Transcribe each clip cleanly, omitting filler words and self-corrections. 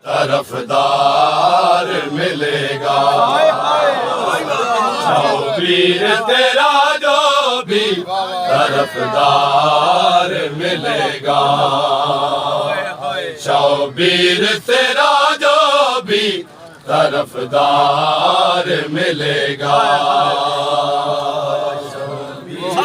طرفدار ملے گا، شوبیر تیرا جو بھی طرفدار ملے گا، شوبیر تیرا جو بھی طرفدار ملے گا، شوبیر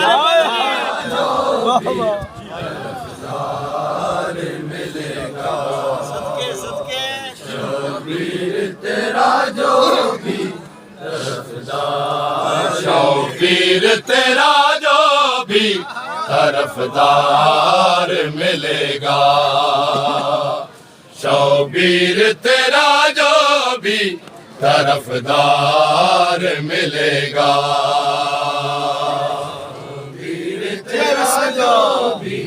تیرا جو بھی طرفدار، شوبیر تیرا جو بھی طرفدار ملے گا، شوبیر تیرا جو بھی طرفدار ملے گا، شوبیر تیرا جو بھی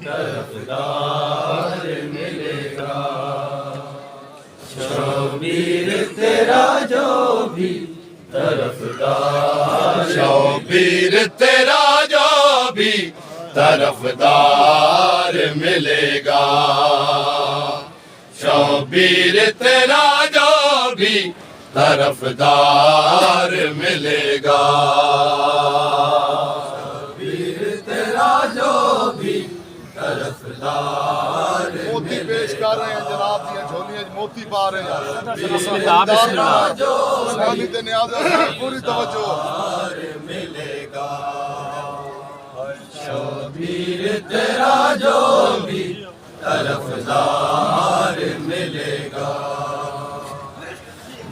طرفدار ملے گا، شوبیر تیرا جو بھی طرفدار، شوبیر تیرا جو بھی طرفدار ملے گا، شوبیر تیرا جو بھی طرفدار ملے گا، شوبیر تیرا جو بھی طرفدار موتی پیش کر رہے ہیں جناب دیا جھولیاں موتی پا رہے ہیں، بسم اللہ جو سلامی تے نیاز ہے پوری توجہ ملے گا، شوبیر تیرا جو بھی طرفدار ملے گا،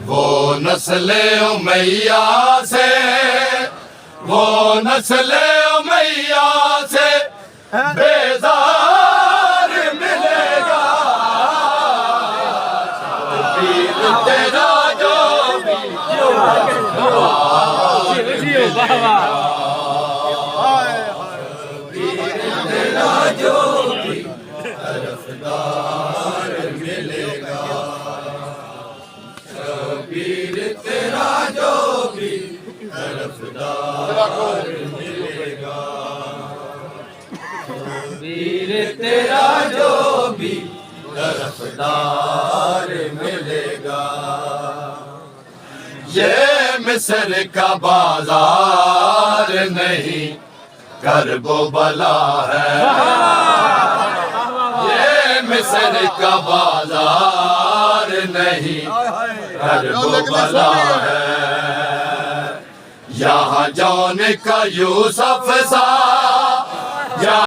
وہ نسل امیہ سے، وہ نسل امیہ سے بیزار ملے گا، شوبیر تیرا جو بھی طرفدار ملے گا، تیرا جو بھی طرفدار ملے گا، شوبیر تیرا جو بھی طرفدار ملے گا، شوبیر تیرا جو بھی طرفدار ملے گا، یہ مصر کا بازار نہیں کرب و بلا ہے، یہ مصر کا بازار نہیں کرب و بلا ہے، یہاں جون کا یوسف سا